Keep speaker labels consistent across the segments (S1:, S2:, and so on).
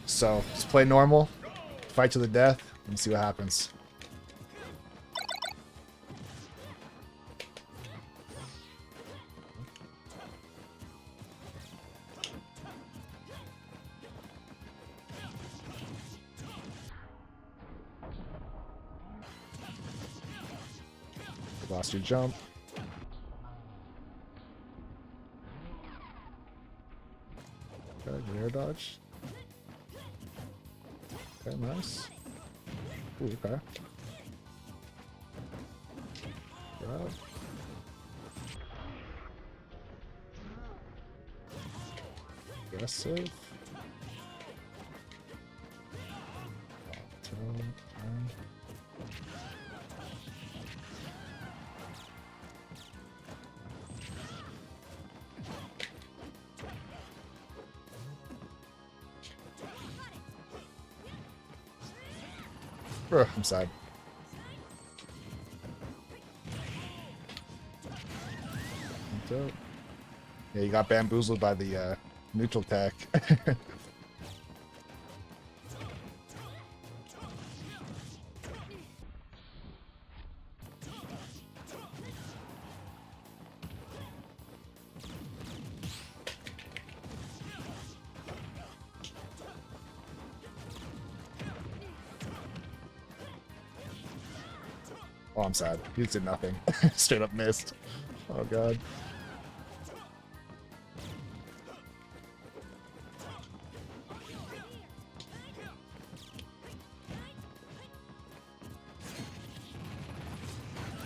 S1: So just play normal, fight to the death, and see what happens. Lost your jump. Okay, good air dodge. Okay, nice. Ooh, okay. Grab. Aggressive. I'm sad. Yeah, you got bamboozled by the neutral tech. Oh, I'm sad. He did nothing. Straight up missed. Oh, God.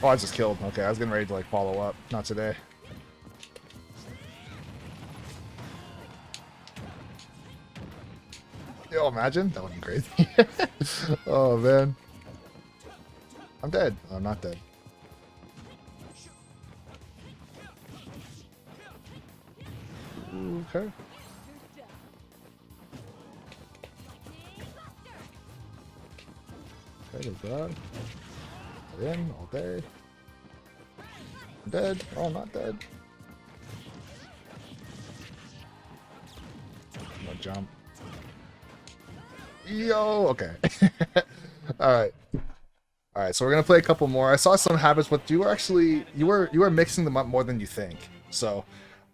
S1: Oh, I just killed. Okay, I was getting ready to, like, follow up. Not today. Yo, imagine? That would be crazy. Oh, man. I'm dead. Oh, I'm not dead. Okay. Okay, good God. Get in all day. I'm dead. Oh, I'm not dead. No jump. Yo, okay. Alright. Alright, so we're gonna play a couple more. I saw some habits, but you were mixing them up more than you think. So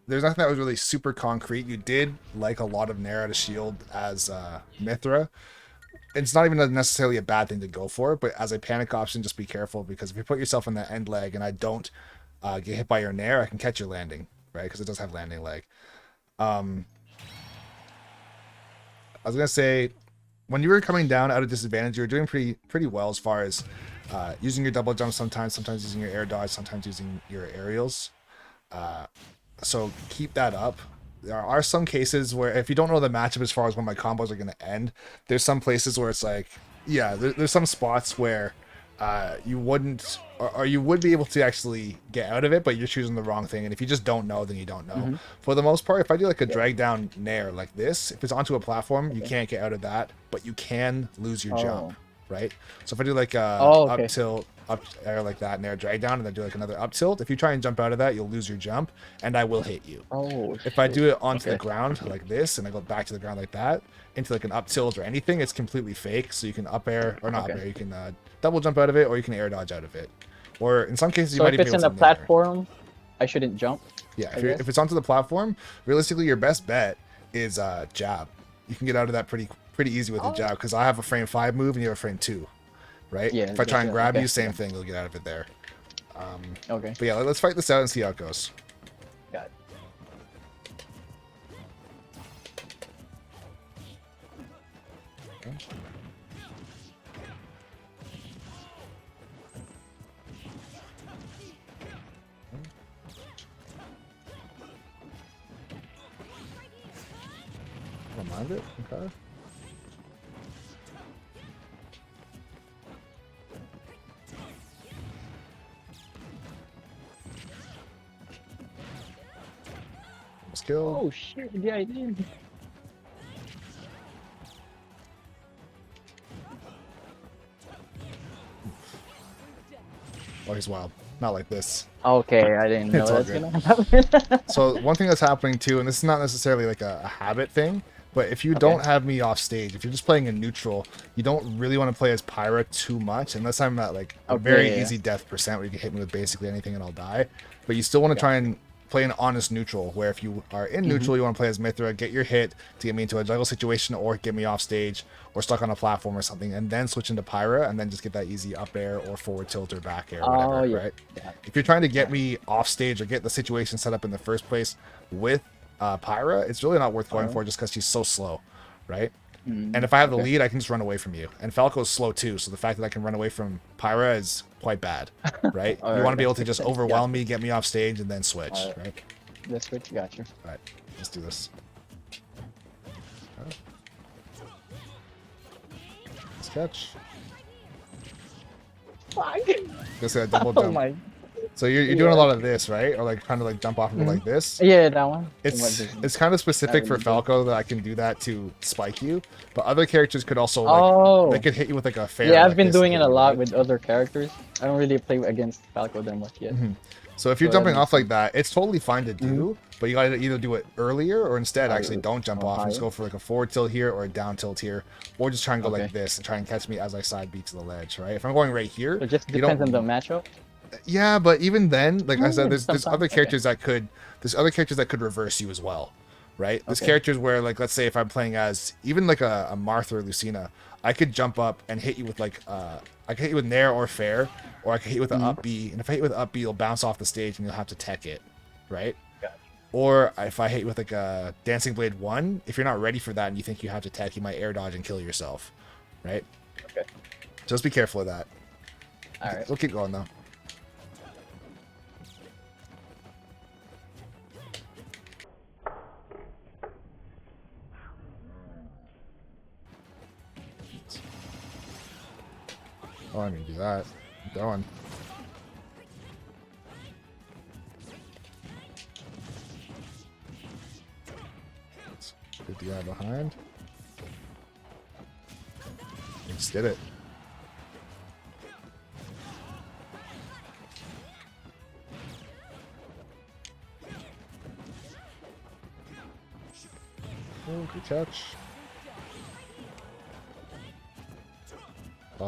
S1: there's nothing that was really super concrete. You did like a lot of Nair out of shield as Mithra. It's not even necessarily a bad thing to go for, but as a panic option, just be careful, because if you put yourself in that end leg and I don't get hit by your Nair, I can catch your landing, right? Because it does have landing leg. I was gonna say, when you were coming down out of disadvantage, you were doing pretty well as far as using your double jump sometimes using your air dodge, sometimes using your aerials. So keep that up. There are some cases where if you don't know the matchup as far as when my combos are going to end, there's some places where it's like, yeah, there's some spots where you wouldn't, or you would be able to actually get out of it, but you're choosing the wrong thing. And if you just don't know, then you don't know. Mm-hmm. For the most part, if I do like a drag down Nair like this, if it's onto a platform, you can't get out of that, but you can lose your jump, right? So if I do like a up tilt, up air like that, Nair drag down, and then do like another up tilt, if you try and jump out of that, you'll lose your jump, and I will hit you. If I do it onto the ground like this, and I go back to the ground like that, into like an up tilt or anything, it's completely fake. So you can up air, or not up air, you can double jump out of it, or you can air dodge out of it. Or in some cases, you might even be able to. So if it's in the platform,
S2: I shouldn't jump?
S1: Yeah, if it's onto the platform, realistically, your best bet is jab. You can get out of that pretty easy with a jab, because I have a frame 5 move and you have a frame 2. Right? Yeah, if I try and grab you, same thing, you'll get out of it there.
S2: Okay.
S1: But yeah, let's fight this out and see how it goes.
S2: Got it.
S1: Okay. I don't mind it. Okay. Killed.
S2: Oh shit, yeah, I did.
S1: Oh, he's wild. not like this.
S2: Okay, I didn't know
S1: It's all
S2: that's
S1: good.
S2: gonna happen.
S1: So one thing that's happening too, and this is not necessarily like a habit thing, but if you don't have me off stage, if you're just playing in neutral, you don't really want to play as Pyra too much, unless I'm at like a very easy death percent where you can hit me with basically anything and I'll die. But you still want to try and play an honest neutral, where if you are in neutral, you want to play as Mithra, get your hit to get me into a juggle situation or get me off stage or stuck on a platform or something, and then switch into Pyra and then just get that easy up air or forward tilt or back air or whatever, right?
S2: Yeah.
S1: If you're trying to get me off stage or get the situation set up in the first place with Pyra, it's really not worth going for just because she's so slow, right? And if I have the lead, I can just run away from you. And Falco's slow too, so the fact that I can run away from Pyra is quite bad, right? You want to be able to just overwhelm me, get me off stage, and then switch, right?
S2: Let's switch, gotcha.
S1: All right, let's do this. Let's catch.
S2: Fuck.
S1: Just a double jump.
S2: Oh my.
S1: So you're doing a lot of this, right? Or like trying to like jump off of it like this.
S2: Yeah, that one.
S1: It's kind of specific for Falco that I can do that to spike you, but other characters could also like they could hit you with like a fair.
S2: Yeah, I've
S1: like
S2: been
S1: this
S2: doing it a lot
S1: right?
S2: with other characters. I don't really play against Falco that much yet.
S1: So if you're jumping off like that, it's totally fine to do, but you gotta either do it earlier or instead actually don't jump off and just go for like a forward tilt here or a down tilt here, or just try and go like this and try and catch me as I side beat to the ledge, right? If I'm going right here,
S2: So it just depends on the matchup.
S1: yeah, but even then, like I said, there's other characters that could reverse you as well, right? There's characters where, like, let's say if I'm playing as even like a Martha or Lucina, I could jump up and hit you with like I could hit you with Nair or Fair, or I could hit you with an up B, and if I hit you with up B, you'll bounce off the stage and you'll have to tech it, right?
S2: Gotcha.
S1: Or if I hit you with like a Dancing Blade 1, if you're not ready for that and you think you have to tech, you might air dodge and kill yourself, right?
S2: Okay.
S1: Just be careful of that.
S2: All right.
S1: We'll keep going though. Oh, I mean, do that. I'm going. Let's get the guy behind. We just did it. Oh, good catch.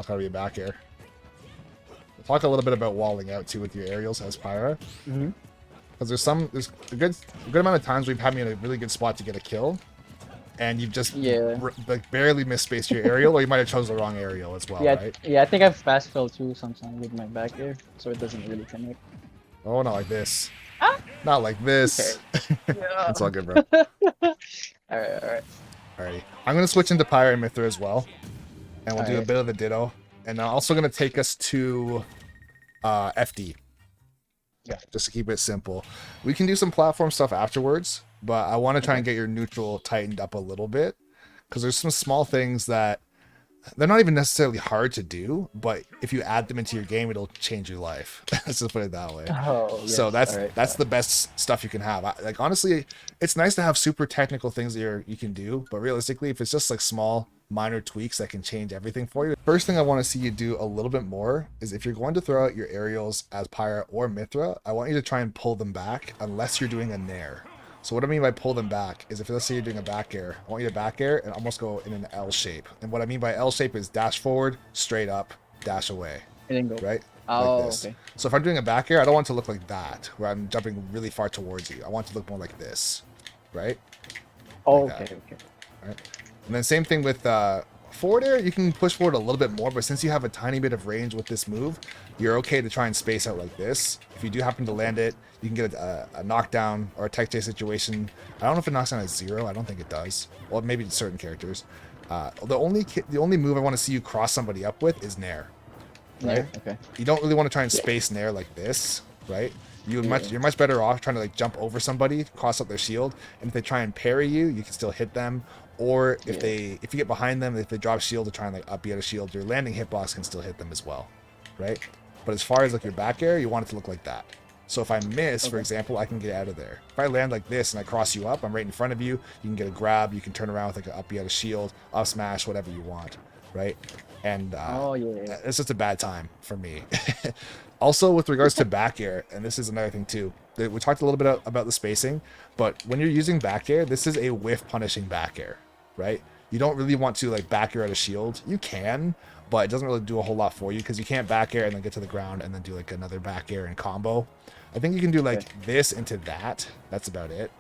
S1: I'll be a back air. We'll talk a little bit about walling out too with your aerials as Pyra. Because there's a good amount of times we've had me in a really good spot to get a kill, and you've just like barely misspaced your aerial, or you might have chosen the wrong aerial as well, right?
S2: Yeah, I think I've fast fell too sometimes with my back air, so it doesn't really connect.
S1: Oh, not like this. Not like this. It's all good, bro.
S2: Alright.
S1: Alrighty. I'm gonna switch into Pyra and Mithra as well, and we'll do a bit of the ditto. And I'm also gonna take us to FD.
S2: Yeah.
S1: Just to keep it simple. We can do some platform stuff afterwards, but I want to try and get your neutral tightened up a little bit, because there's some small things that they're not even necessarily hard to do, but if you add them into your game, it'll change your life. Let's just put it that way.
S2: Oh, yes.
S1: So that's the best stuff you can have. Like honestly, it's nice to have super technical things that you can do, but realistically, if it's just like small minor tweaks that can change everything for you. First thing I want to see you do a little bit more is if you're going to throw out your aerials as Pyra or Mithra, I want you to try and pull them back unless you're doing a Nair. So what I mean by pull them back is if let's say you're doing a back air, I want you to back air and almost go in an L shape. And what I mean by L shape is dash forward, straight up, dash away.
S2: It didn't go.
S1: Right?
S2: Oh,
S1: like this.
S2: okay.
S1: So if I'm doing a back air, I don't want it to look like that, where I'm jumping really far towards you. I want it to look more like this, right?
S2: Oh,
S1: Like
S2: okay.
S1: Right? And then same thing with forward air, you can push forward a little bit more, but since you have a tiny bit of range with this move, you're okay to try and space out like this. If you do happen to land it, you can get a knockdown or a tech chase situation. I don't know if it knocks down at 0. I don't think it does. Well, maybe certain characters. The only move I want to see you cross somebody up with is Nair. Right?
S2: Nair? Okay.
S1: You don't really want to try and space Nair like this, right? You're much better off trying to like jump over somebody, cross up their shield, and if they try and parry you, you can still hit them. Or if you get behind them, if they drop shield to try and like up you out of shield, your landing hitbox can still hit them as well, right? But as far as like your back air, you want it to look like that. So if I miss, for example, I can get out of there. If I land like this and I cross you up, I'm right in front of you. You can get a grab. You can turn around with like an up you out of shield, up smash, whatever you want, right? And it's just a bad time for me. Also, with regards to back air, and this is another thing too, we talked a little bit about the spacing, but when you're using back air, this is a whiff punishing back air, right? You don't really want to like back air out a shield. You can, but it doesn't really do a whole lot for you because you can't back air and then get to the ground and then do like another back air and combo. I think you can do like this into that. That's about it.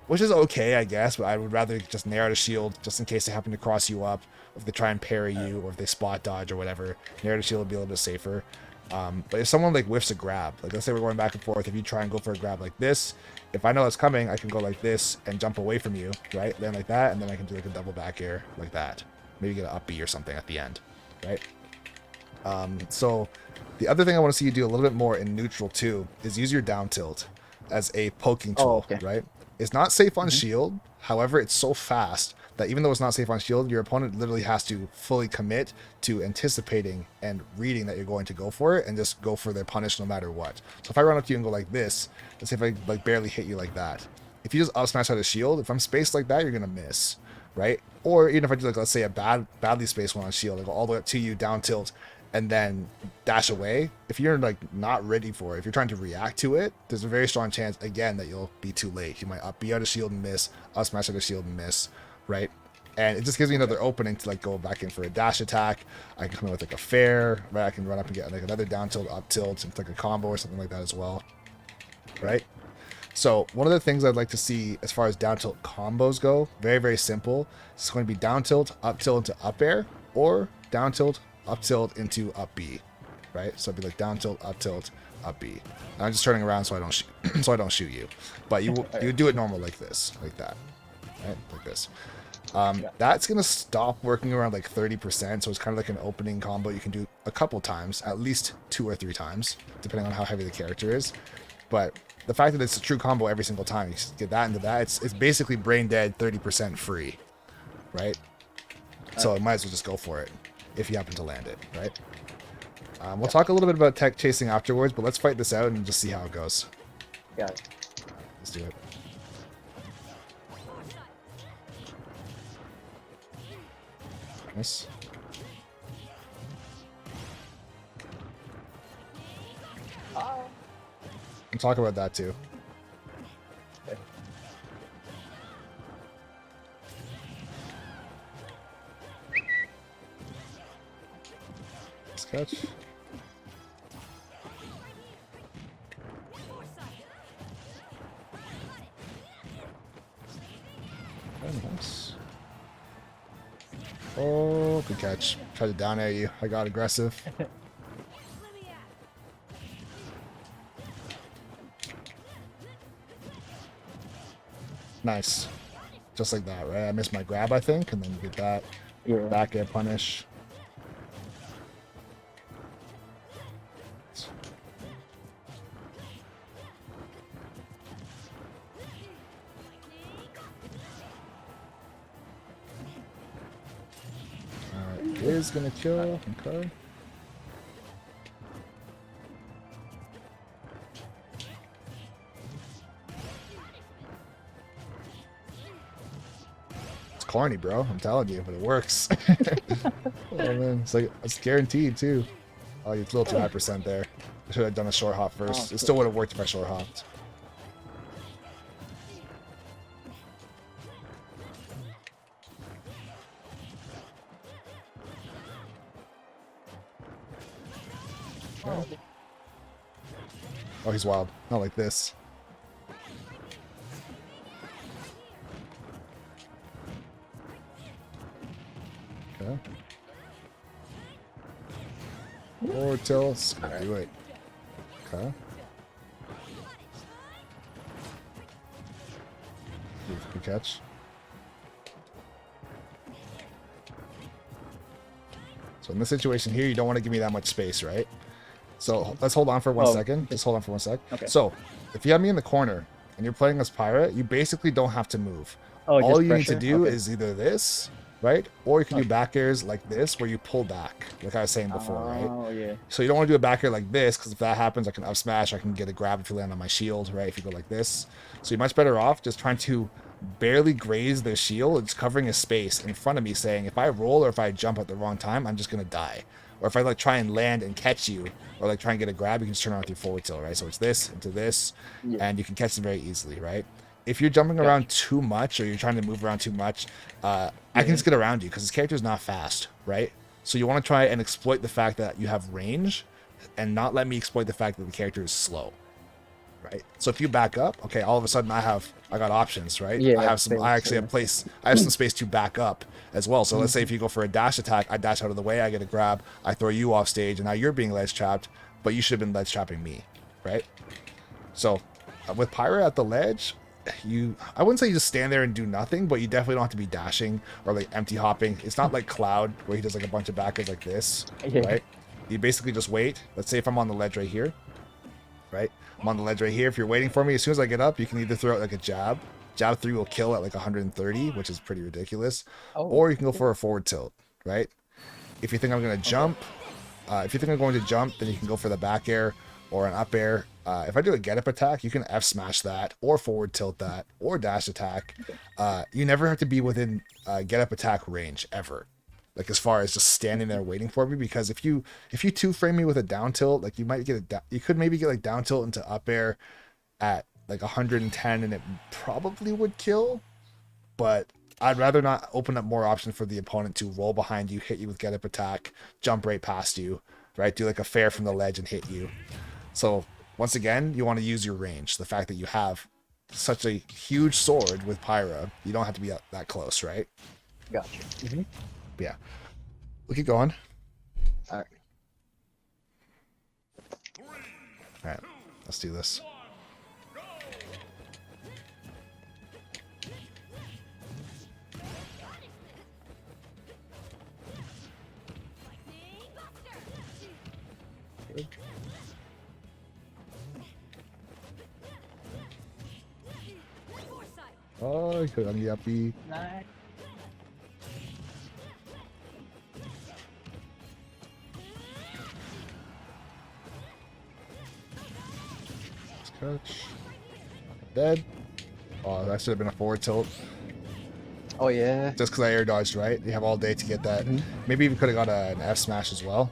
S1: Which is okay, I guess, but I would rather just nair out a shield just in case they happen to cross you up, if they try and parry you, or if they spot dodge or whatever. Nair out a shield would be a little bit safer. But if someone like whiffs a grab, like let's say we're going back and forth, if you try and go for a grab like this, if I know it's coming, I can go like this and jump away from you, right? Land like that, and then I can do like a double back air like that. Maybe get an up B or something at the end, right? So the other thing I want to see you do a little bit more in neutral too is use your down tilt as a poking tool, right? It's not safe on shield. However, it's so fast that even though it's not safe on shield, your opponent literally has to fully commit to anticipating and reading that you're going to go for it and just go for their punish no matter what. So if I run up to you and go like this, let's say if I like barely hit you like that, if you just up smash out a shield, if I'm spaced like that, you're gonna miss, right? Or even if I do like, let's say a badly spaced one on shield, I go all the way up to you, down tilt, and then dash away. If you're like not ready for it, if you're trying to react to it, there's a very strong chance again that you'll be too late. You might up B out a shield and miss, up smash out a shield and miss, right? And it just gives me another opening to like go back in for a dash attack. I can come in with like a fair, right? I can run up and get like another down tilt, up tilt, and like a combo or something like that as well, right? So one of the things I'd like to see as far as down tilt combos go, very, very simple. It's going to be down tilt into up air, or down tilt, up tilt into up B, right? So it'd be like down tilt, up B. And I'm just turning around so I don't shoot, so I don't shoot you. But you do it normal like this, like that, right? Like this. That's gonna stop working around like 30%, so it's kind of like an opening combo you can do a couple times, at least 2 or 3 times, depending on how heavy the character is. But the fact that it's a true combo every single time, you get that into that, it's basically brain dead 30% free, right? So I might as well just go for it if you happen to land it, right? We'll talk a little bit about tech chasing afterwards, but let's fight this out and just see how it goes.
S2: Yeah.
S1: Let's do it. Nice. We'll talk about that too.
S2: Okay.
S1: Let's catch. Very nice. Oh, good catch. Tried to down air you. I got aggressive. Nice. Just like that, right? I missed my grab, I think, and then you get that.
S2: Yeah.
S1: Back air punish. Alright, is gonna kill. Okay. Corny, bro. I'm telling you, but it works. Oh man, it's like it's guaranteed too. Oh, you're a little too high percent there. I should have done a short hop first. It still would have worked if I short hopped. Okay. Oh, he's wild. Not like this. Okay. Or tilts. Do it. Okay. Good catch. So in this situation here, you don't want to give me that much space, right? So let's hold on for 1 second. Just hold on for 1 sec.
S2: Okay.
S1: So if you have me in the corner and you're playing as Pirate, you basically don't have to move.
S2: Oh,
S1: all
S2: just
S1: you
S2: pressure?
S1: need to do
S2: Okay.
S1: is either this, right? Or you can do back airs like this, where you pull back, like I was saying before, right?
S2: Oh, yeah.
S1: So you don't want to do a back air like this, because if that happens, I can up smash, I can get a grab if you land on my shield, right? If you go like this. So you're much better off just trying to barely graze their shield. It's covering a space in front of me saying, if I roll or if I jump at the wrong time, I'm just going to die, Or if I like try and land and catch you, or like try and get a grab, you can just turn on with your forward tilt, right? So it's this into this,
S2: Yeah.
S1: and you can catch them very easily, right? If you're jumping around too much, or you're trying to move around too much, I can just get around you because this character is not fast, right? So you want to try and exploit the fact that you have range, and not let me exploit the fact that the character is slow, right? So if you back up, okay, all of a sudden I got options, right?
S2: Yeah,
S1: I have some. I actually have some space to back up as well. So let's say if you go for a dash attack, I dash out of the way, I get a grab, I throw you off stage, and now you're being ledge trapped, but you should have been ledge trapping me, right? So with Pyra at the ledge, I wouldn't say you just stand there and do nothing, but you definitely don't have to be dashing or like empty hopping. It's not like Cloud where he does like a bunch of backers like this, right? You basically just wait. Let's say if I'm on the ledge right here, right? I'm on the ledge right here. If you're waiting for me, as soon as I get up, you can either throw out like a jab. Jab 3 will kill at like 130, which is pretty ridiculous. Or you can go for a forward tilt, right? If you think I'm going to jump, if you think I'm going to jump, then you can go for the back air or an up air. If I do a get up attack, you can F smash that or forward tilt that or dash attack. You never have to be within get up attack range ever. Like as far as just standing there waiting for me, because if you two frame me with a down tilt, like you could maybe get like down tilt into up air at like 110 and it probably would kill, but I'd rather not open up more options for the opponent to roll behind you, hit you with get up attack, jump right past you, right? Do like a fair from the ledge and hit you. So once again, you want to use your range. The fact that you have such a huge sword with Pyra, you don't have to be that close, right?
S2: Gotcha.
S1: Yeah. We'll keep going.
S2: All right.
S1: All right. Let's do this. Oh, you could on the uppy.
S2: Nice.
S1: Catch. Dead. Oh, that should have been a forward tilt.
S2: Oh yeah.
S1: Just because I air dodged, right? You have all day to get that. Maybe even could have got an F smash as well.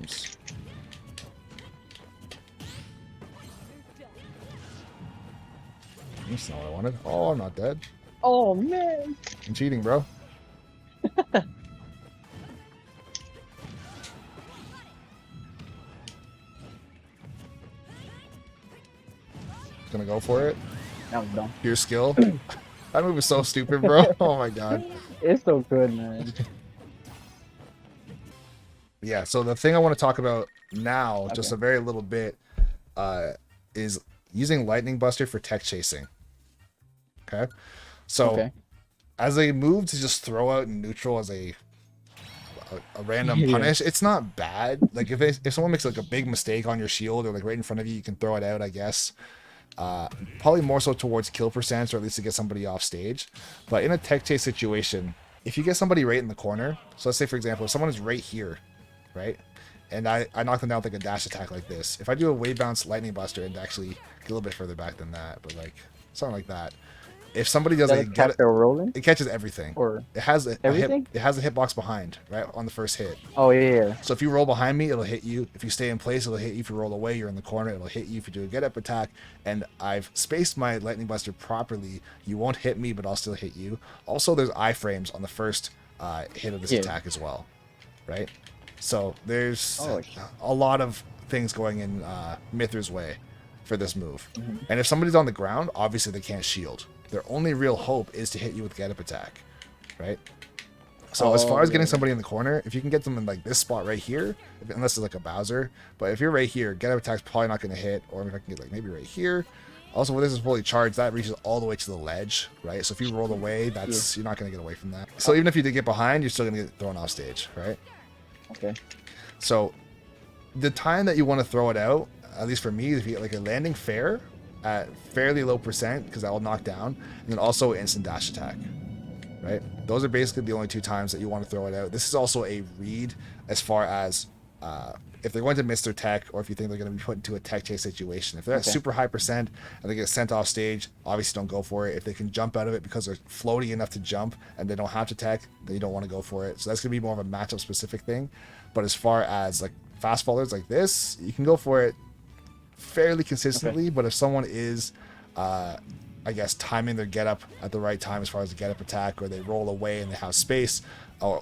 S1: Oops. That's not what I wanted. Oh, I'm not dead.
S2: Oh man.
S1: I'm cheating, bro. Gonna go for it.
S2: That was dumb.
S1: Your skill. That move is so stupid, bro. Oh my god.
S2: It's so good, man.
S1: Yeah, so the thing I want to talk about now, just a very little bit, is using Lightning Buster for tech chasing. Okay? So, as a move to just throw out in neutral as a random punish, it's not bad. Like, if someone makes like a big mistake on your shield or like right in front of you, you can throw it out, I guess. Probably more so towards kill percents or at least to get somebody off stage. But in a tech chase situation, if you get somebody right in the corner, so let's say for example, if someone is right here, right, and I knock them down with like a dash attack like this, if I do a wave bounce lightning buster and actually get a little bit further back than that, but like something like that, if somebody does it, it catches everything.
S2: Or
S1: it has
S2: everything?
S1: It has a hitbox behind, right, on the first hit.
S2: Oh yeah.
S1: So if you roll behind me, it'll hit you. If you stay in place, it'll hit you. If you roll away, you're in the corner, it'll hit you. If you do a get up attack, and I've spaced my lightning buster properly, you won't hit me, but I'll still hit you. Also, there's iframes on the first hit of this attack as well, right? So there's a lot of things going in Mithr's way for this move. And if somebody's on the ground, obviously they can't shield. Their only real hope is to hit you with get up attack, right? So as far as getting somebody in the corner, if you can get them in like this spot right here, unless it's like a Bowser, but if you're right here, get up attack's probably not going to hit. Or if I can get like maybe right here. Also, when this is fully charged, that reaches all the way to the ledge, right? So if you roll away, that's you're not going to get away from that. So even if you did get behind, you're still going to get thrown off stage, right?
S2: Okay.
S1: So the time that you want to throw it out, at least for me, is if you get like a landing fair at fairly low percent, because that will knock down, and then also instant dash attack, right? Those are basically the only two times that you want to throw it out. This is also a read as far as if they're going to miss their tech, or if you think they're going to be put into a tech chase situation. If they're at
S2: Okay.
S1: super high percent and they get sent off stage, obviously don't go for it. If they can jump out of it because they're floaty enough to jump and they don't have to tech, then you don't want to go for it. So that's going to be more of a matchup specific thing. But as far as like fast fallers like this, you can go for it fairly consistently. But if someone is I guess timing their get up at the right time as far as the get up attack, or they roll away and they have space,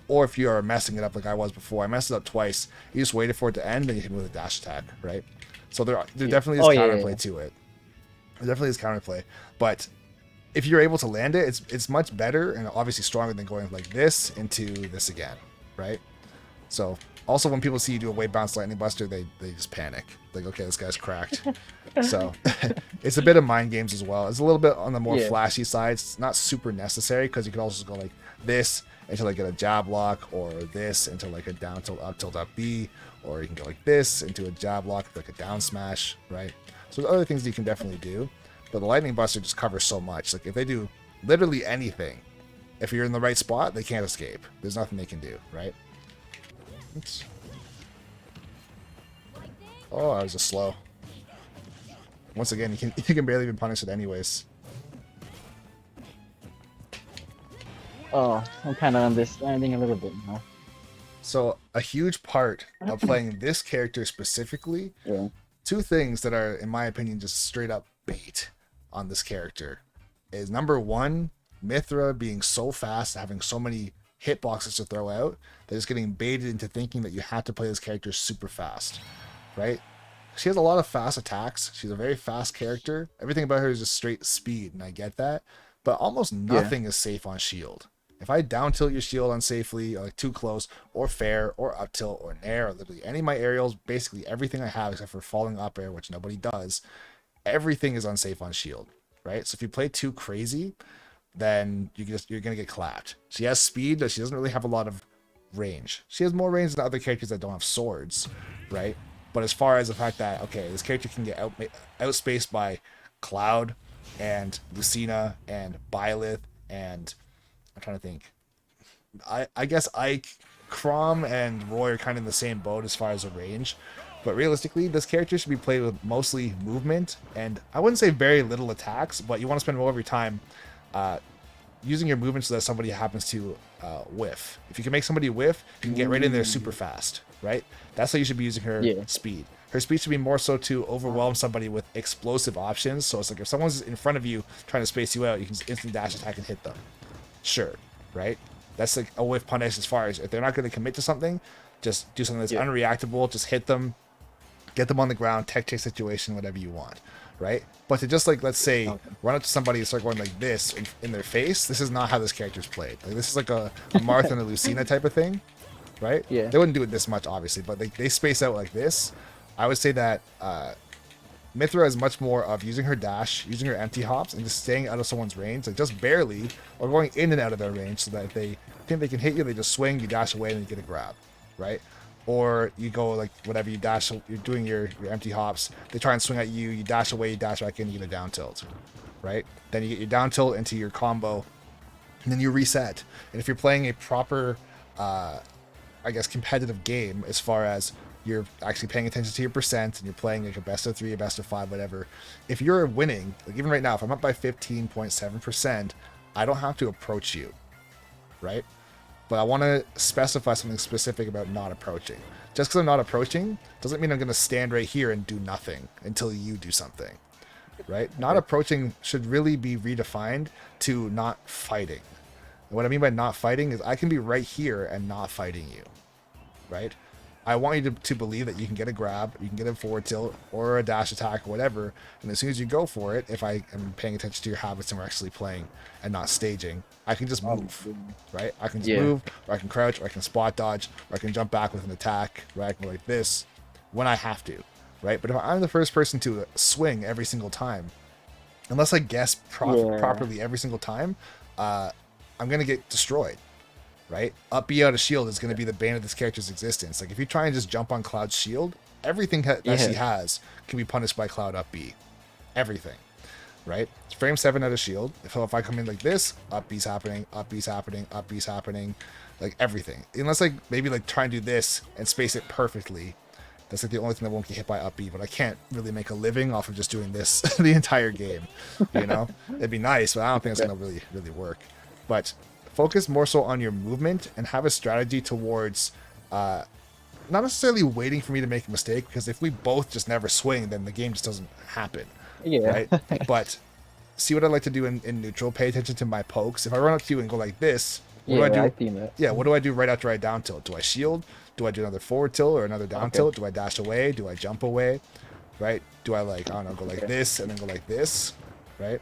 S1: or if you are messing it up like I was before, I messed it up twice. You just waited for it to end, and you hit with a dash attack, right? So there definitely is counterplay to it. There definitely is counterplay, but if you're able to land it, it's much better and obviously stronger than going like this into this again, right? So also when people see you do a wave bounce lightning buster, they just panic. Like, okay, this guy's cracked. So it's a bit of mind games as well. It's a little bit on the more flashy side. It's not super necessary because you can also go like this until like get a jab lock, or this into like a down tilt up B, or you can go like this into a jab lock, like a down smash, right? So there's other things that you can definitely do, but the lightning buster just covers so much. Like if they do literally anything, if you're in the right spot, they can't escape. There's nothing they can do, right? Oops. Oh, I was just slow. Once again, you can barely even punish it anyways.
S2: Oh, I'm kind of understanding a little bit now.
S1: So a huge part of playing this character specifically, two things that are, in my opinion, just straight up bait on this character is number one, Mythra being so fast, having so many hitboxes to throw out, that it's getting baited into thinking that you have to play this character super fast, right? She has a lot of fast attacks. She's a very fast character. Everything about her is just straight speed, and I get that. But almost nothing is safe on shield. If I down tilt your shield unsafely, or like too close, or fair, or up tilt, or nair, or literally any of my aerials, basically everything I have except for falling up air, which nobody does, everything is unsafe on shield, right? So if you play too crazy, then you're gonna get clapped. She has speed, but she doesn't really have a lot of range. She has more range than other characters that don't have swords, right? But as far as the fact that, okay, this character can get outspaced by Cloud and Lucina and Byleth, and I'm trying to think. I guess Ike, Crom, and Roy are kind of in the same boat as far as the range. But realistically, this character should be played with mostly movement, and I wouldn't say very little attacks, but you want to spend more of your time using your movement so that somebody happens to whiff. If you can make somebody whiff, you can get right in there super fast, right? That's how you should be using her speed. Her speed should be more so to overwhelm somebody with explosive options. So it's like if someone's in front of you trying to space you out, you can just instant dash attack and hit them. Sure, right? That's like a whiff punish as far as if they're not going to commit to something, just do something that's unreactable, just hit them, get them on the ground, tech chase situation, whatever you want, right? But to just like, let's say, run up to somebody and start going like this in their face, this is not how this character's played. Like this is like a Martha and a Lucina type of thing, right?
S2: Yeah.
S1: They wouldn't do it this much, obviously, but they space out like this. I would say that Mythra is much more of using her dash, using her empty hops, and just staying out of someone's range, like just barely, or going in and out of their range, so that if they think they can hit you, they just swing, you dash away, and you get a grab, right? Or you go like whatever, you dash, you're doing your empty hops, they try and swing at you, you dash away, you dash back in, you get a down tilt, right? Then you get your down tilt into your combo, and then you reset. And if you're playing a proper, I guess, competitive game, as far as you're actually paying attention to your percent and you're playing like a best of 3, a best of 5, whatever, if you're winning, like even right now, if I'm up by 15.7%, I don't have to approach you, right? But I want to specify something specific about not approaching. Just because I'm not approaching doesn't mean I'm going to stand right here and do nothing until you do something, right? Not approaching should really be redefined to not fighting. And what I mean by not fighting is I can be right here and not fighting you, right? I want you to believe that you can get a grab, you can get a forward tilt or a dash attack or whatever, and as soon as you go for it, if I am paying attention to your habits and we're actually playing and not staging, I can just move, right? I can just move, or I can crouch, or I can spot dodge, or I can jump back with an attack, right? I can go like this when I have to, right? But if I'm the first person to swing every single time, unless I guess properly every single time, I'm going to get destroyed. Right? Up B out of shield is going to be the bane of this character's existence. Like if you try and just jump on Cloud's shield, everything that she has can be punished by Cloud up B. Everything. Right? Frame 7 out of shield. If I come in like this, up B's happening, up B's happening, up B's happening. Like everything. Unless like maybe like try and do this and space it perfectly That's like the only thing that won't get hit by up B, but I can't really make a living off of just doing this the entire game. You know, it'd be nice, but I don't think it's gonna really work. But focus more so on your movement and have a strategy towards not necessarily waiting for me to make a mistake, because if we both just never swing, then the game just doesn't happen.
S2: Yeah.
S1: Right? But see what I like to do in neutral. Pay attention to my pokes. If I run up to you and go like this, what do I do?
S2: I've seen that.
S1: Yeah, what do I do right after I down tilt? Do I shield? Do I do another forward tilt or another down tilt? Do I dash away? Do I jump away? Right? Do I like, I don't know, go like this and then go like this? Right?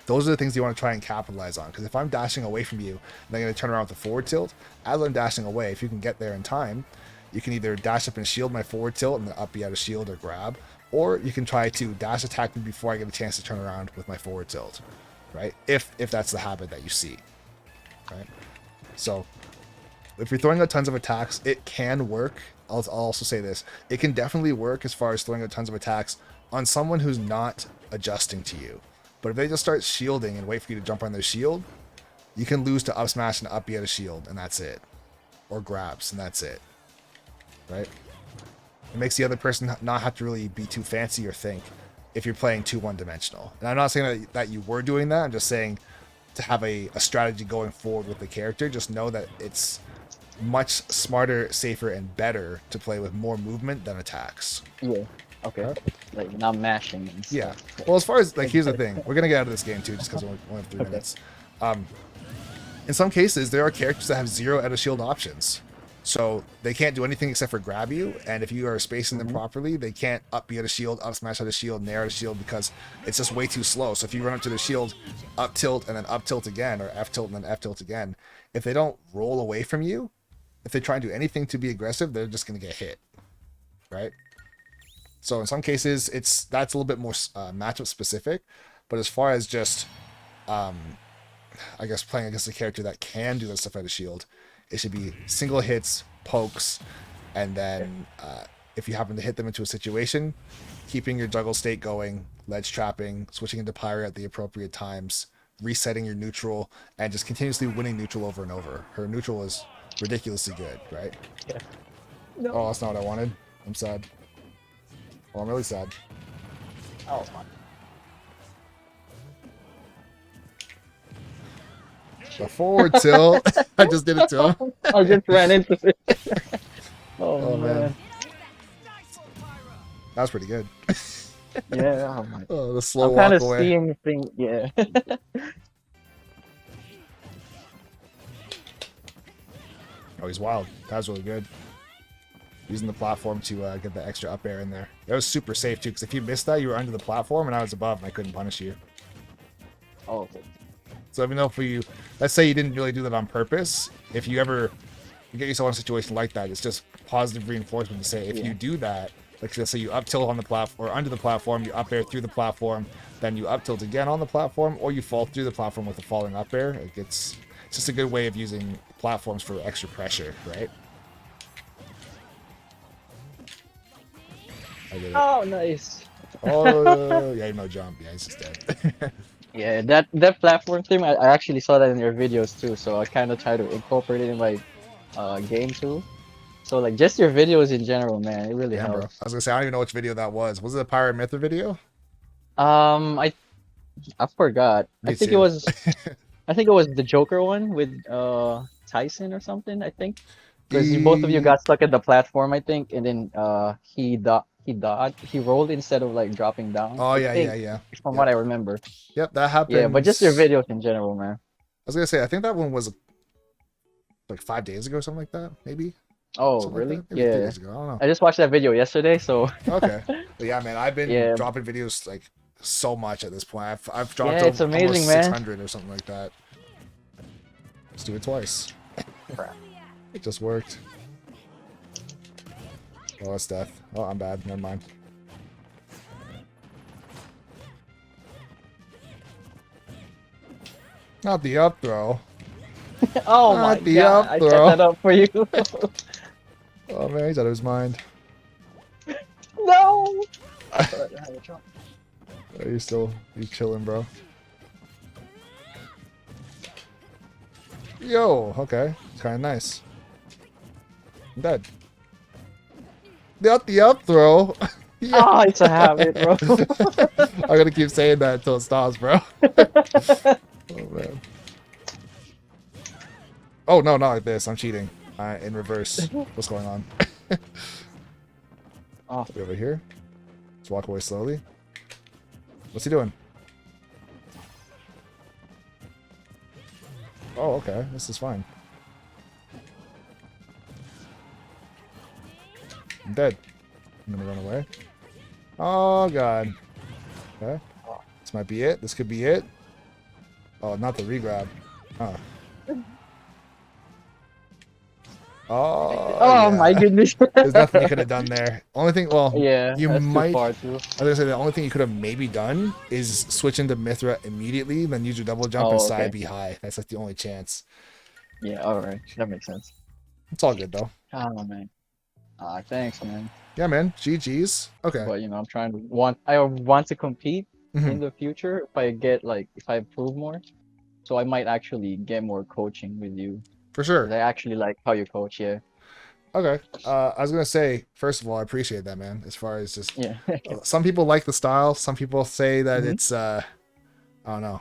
S1: Those are the things you want to try and capitalize on. Because if I'm dashing away from you and I'm going to turn around with a forward tilt, as I'm dashing away, if you can get there in time, you can either dash up and shield my forward tilt and then up be out of shield or grab, or you can try to dash attack me before I get a chance to turn around with my forward tilt. Right? If that's the habit that you see. Right? So if you're throwing out tons of attacks, it can work. I'll also say this. It can definitely work as far as throwing out tons of attacks on someone who's not adjusting to you. But if they just start shielding and wait for you to jump on their shield, you can lose to up smash and up B at a shield, and that's it. Or grabs, and that's it. Right? It makes the other person not have to really be too fancy or think if you're playing too one-dimensional. And I'm not saying that you were doing that. I'm just saying to have a strategy going forward with the character, just know that it's much smarter, safer, and better to play with more movement than attacks.
S2: Yeah. Okay. Like not mashing and stuff.
S1: Yeah. Well, as far as like, here's the thing. We're gonna get out of this game too, just because we only have 3 minutes. In some cases, there are characters that have 0 out of shield options, so they can't do anything except for grab you. And if you are spacing them properly, they can't up B out of shield, up smash out of shield, nair out of shield, because it's just way too slow. So if you run up to the shield, up tilt, and then up tilt again, or F tilt and then F tilt again, if they don't roll away from you, if they try and do anything to be aggressive, they're just going to get hit, right? So in some cases, that's a little bit more matchup specific. But as far as just, I guess, playing against a character that can do this stuff out of shield, it should be single hits, pokes, and then if you happen to hit them into a situation, keeping your juggle state going, ledge trapping, switching into pyre at the appropriate times, resetting your neutral, and just continuously winning neutral over and over. Her neutral is ridiculously good, right?
S2: Yeah. No.
S1: Oh, that's not what I wanted. I'm sad. Well, I'm really sad.
S2: Oh, it's fine.
S1: The forward tilt. I just did it to him.
S2: I just ran into it. Oh, man.
S1: That was pretty good.
S2: Yeah. Oh my.
S1: Oh, the slow
S2: I'm
S1: walk
S2: kind of
S1: away.
S2: seeing things. Yeah.
S1: Oh, he's wild. That was really good. Using the platform to get the extra up air in there. That was super safe too, because if you missed that, you were under the platform and I was above and I couldn't punish you.
S2: Oh, okay.
S1: So even though let's say you didn't really do that on purpose, if you ever get yourself in a situation like that, it's just positive reinforcement to say if you do that, like let's say you up tilt on the platform or under the platform, you up air through the platform, then you up tilt again on the platform, or you fall through the platform with a falling up air. It's just a good way of using platforms for extra pressure, right? I get it.
S2: Oh, nice.
S1: Oh, yeah, no jump. Yeah, he's just dead.
S2: Yeah, that platform thing, I actually saw that in your videos too, so I kind of try to incorporate it in my game too. So like just your videos in general, man, it really
S1: Yeah, bro. I
S2: helps.
S1: was gonna say I don't even know which video that was. Was it a Pirate Mythic video?
S2: I forgot.
S1: Me
S2: I think
S1: too.
S2: it was the Joker one with Tyson or something, I think. Because both of you got stuck at the platform, I think, and then he rolled instead of like dropping down.
S1: Oh
S2: I
S1: yeah,
S2: think,
S1: yeah, yeah.
S2: From what I remember.
S1: Yep, that happened.
S2: Yeah, but just your videos in general, man.
S1: I was gonna say I think that one was like 5 days ago, something like that, maybe.
S2: Oh,
S1: Something
S2: really?
S1: Like that. Maybe 3
S2: Yeah.
S1: days ago. I don't know.
S2: I just watched that video yesterday, so.
S1: Okay. But yeah, man, I've been
S2: Yeah.
S1: dropping videos like so much at this point. I've dropped
S2: Yeah, it's amazing,
S1: almost
S2: man.
S1: 600 or something like that. Let's do it twice. It just worked. Oh, that's death. Oh, I'm bad. Never mind. Not the up throw.
S2: Oh
S1: Not
S2: my
S1: the
S2: god,
S1: up
S2: I set
S1: throw.
S2: that up for you.
S1: Oh man, he's out of his mind.
S2: No!
S1: Oh, you chilling, bro. Yo, okay. It's kind of nice. I'm dead. Not the up throw. Yeah.
S2: Ah, it's a habit, bro.
S1: I'm gonna keep saying that until it stops, bro. Oh man. Oh no, not like this. I'm cheating. In reverse. What's going on?
S2: Oh,
S1: Over here. Let's walk away slowly. What's he doing? Oh, okay. This is fine. I'm dead. I'm gonna run away. Oh god. Okay. This might be it. This could be it. Oh, not the regrab. Oh. Oh,
S2: oh
S1: yeah.
S2: my goodness.
S1: There's nothing you could have done there. Only thing, well,
S2: Yeah,
S1: you
S2: that's
S1: might.
S2: too far too.
S1: I was gonna say the only thing you could have maybe done is switch into Mithra immediately, then use your double jump and
S2: Oh,
S1: side
S2: okay.
S1: be high. That's like the only chance.
S2: Yeah, all right. That makes sense.
S1: It's all good though.
S2: Oh man. Ah, thanks, man.
S1: Yeah, man. GG's. Okay.
S2: But you know, I want to compete
S1: Mhm.
S2: in the future if I improve more. So I might actually get more coaching with you.
S1: For
S2: 'Cause
S1: sure.
S2: I actually like how you coach, yeah.
S1: Okay. I was gonna say, first of all, I appreciate that, man. As far as just
S2: Yeah.
S1: some people like the style, some people say that
S2: Mhm.
S1: it's I don't know.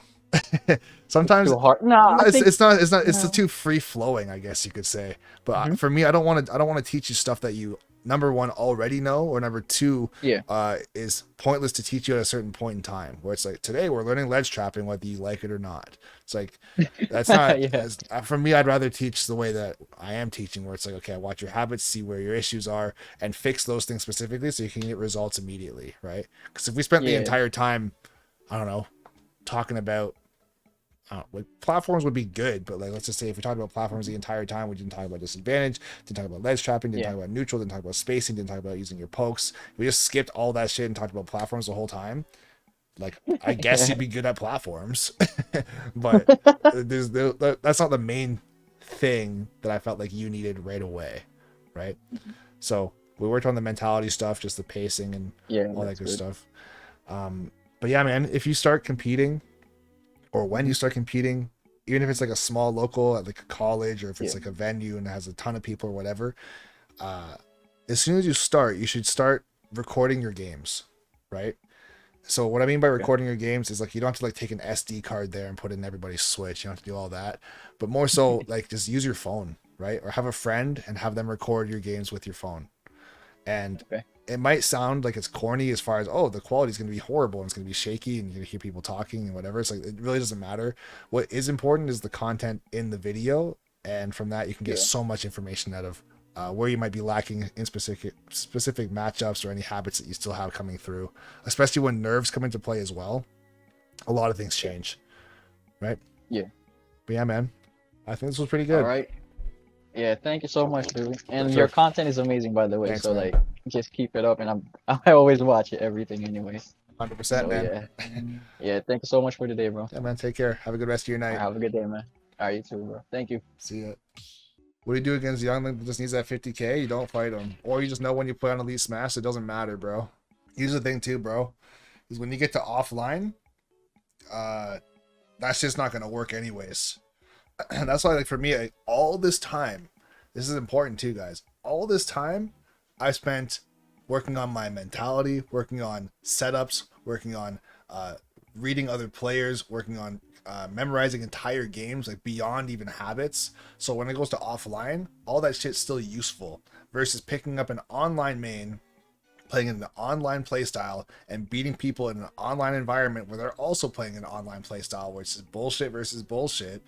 S1: Sometimes
S2: Too hard. No, I think
S1: it's
S2: no.
S1: too free flowing, I guess you could say. But
S2: Mhm.
S1: for me, I don't want to teach you stuff that you number one already know, or number two
S2: Yeah.
S1: is pointless to teach you at a certain point in time, where it's like today we're learning ledge trapping whether you like it or not. It's like that's not
S2: Yeah.
S1: for me. I'd rather teach the way that I am teaching, where it's like, okay, I watch your habits, see where your issues are, and fix those things specifically so you can get results immediately, right? Because if we spent the
S2: Yeah.
S1: entire time, I don't know, talking about like platforms would be good, but like let's just say if we talked about platforms the entire time, we didn't talk about disadvantage, didn't talk about ledge trapping, didn't
S2: Yeah.
S1: talk about neutral, didn't talk about spacing, didn't talk about using your pokes. We just skipped all that shit and talked about platforms the whole time. Like I guess you'd be good at platforms, but that's not the main thing that I felt like you needed right away, right? So we worked on the mentality stuff, just the pacing and
S2: Yeah,
S1: all that
S2: that's
S1: good
S2: good.
S1: stuff. But yeah, man, if you start competing or when you
S2: Mhm.
S1: start competing, even if it's like a small local at like a college or if it's
S2: Yeah.
S1: like a venue and it has a ton of people or whatever, uh, as soon as you start, you should start recording your games, right? So what I mean by
S2: Okay.
S1: recording your games is like you don't have to like take an SD card there and put in everybody's switch. You don't have to do all that, but more so like just use your phone, right? Or have a friend and have them record your games with your phone. And
S2: Okay.
S1: it might sound like it's corny as far as, oh, the quality is going to be horrible and it's going to be shaky and you're going to hear people talking and whatever. It's like it really doesn't matter. What is important is the content in the video, and from that you can get
S2: Yeah.
S1: so much information out of where you might be lacking in specific matchups or any habits that you still have coming through, especially when nerves come into play as well. A lot of things
S2: Yeah.
S1: change, right?
S2: Yeah.
S1: But yeah, man, I think this was pretty
S2: All
S1: good.
S2: right. Yeah, thank you so much, dude.
S1: For
S2: And your
S1: sure.
S2: content is amazing, by the way.
S1: Thanks,
S2: So
S1: man.
S2: like, just keep it up, and I always watch it, everything, anyways.
S1: 100%,
S2: So
S1: man.
S2: yeah, yeah. Thank you so much for today, bro. All
S1: Yeah, man. Take care. Have a good rest of your
S2: right,
S1: night.
S2: have a good day, man. All right, you too, bro. Thank you.
S1: See ya. What do you do against Youngling that just needs that 50k? You don't fight him. Or you just know when you play on Elite Smash, it doesn't matter, bro. Here's the thing too, bro. Is when you get to offline, that's just not gonna work anyways. That's why, like for me, like, all this time, this is important too, guys. All this time I spent working on my mentality, working on setups, working on reading other players, working on memorizing entire games, like beyond even habits. So when it goes to offline, all that shit's still useful versus picking up an online main, playing in an online playstyle, and beating people in an online environment where they're also playing an online playstyle, which is bullshit versus bullshit.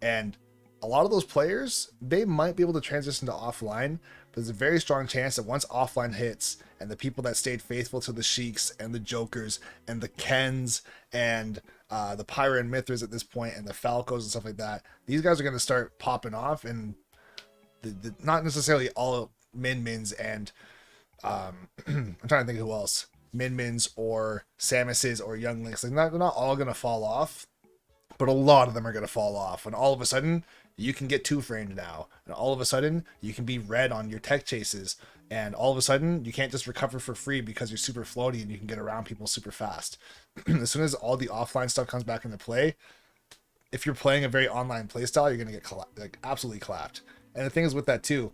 S1: And a lot of those players, they might be able to transition to offline, but there's a very strong chance that once offline hits and the people that stayed faithful to the Sheiks and the Jokers and the Kens and the Pyra and Mithras at this point and the Falcos and stuff like that, these guys are going to start popping off, and not necessarily all Min-Mins and I'm trying to think of who else, Min-Mins or Samuses or Younglings, like they're not all going to fall off, but a lot of them are going to fall off. And all of a sudden, you can get two-framed now. And all of a sudden, you can be red on your tech chases. And all of a sudden, you can't just recover for free because you're super floaty and you can get around people super fast. As soon as all the offline stuff comes back into play, if you're playing a very online playstyle, you're going to get like absolutely clapped. And the thing is with that too,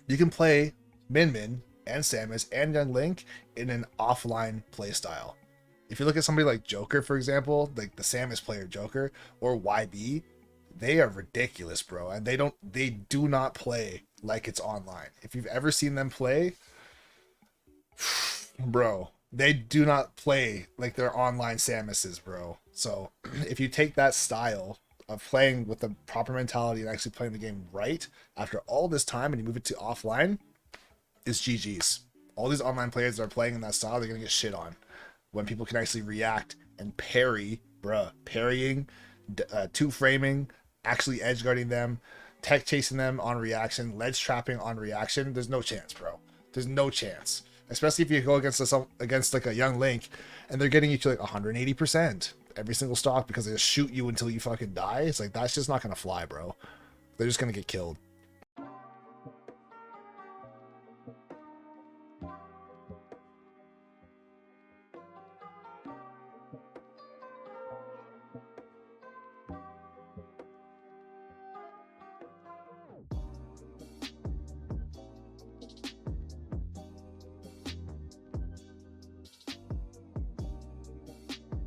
S1: you can play Min Min and Samus and Young Link in an offline playstyle. If you look at somebody like Joker, for example, like the Samus player Joker or YB, they are ridiculous, bro. And they do not play like it's online. If you've ever seen them play, bro, they do not play like they're online Samuses, bro. So if you take that style of playing with the proper mentality and actually playing the game right after all this time and you move it to offline, is GG's. All these online players that are playing in that style, they're gonna get shit on when people can actually react and parry, bruh, parrying, two framing, actually edge guarding them, tech chasing them on reaction, ledge trapping on reaction. There's no chance, bro. There's no chance. Especially if you go against like a Young Link and they're getting you to like 180% every single stock because they just shoot you until you fucking die. It's like, that's just not gonna fly, bro. They're just gonna get killed.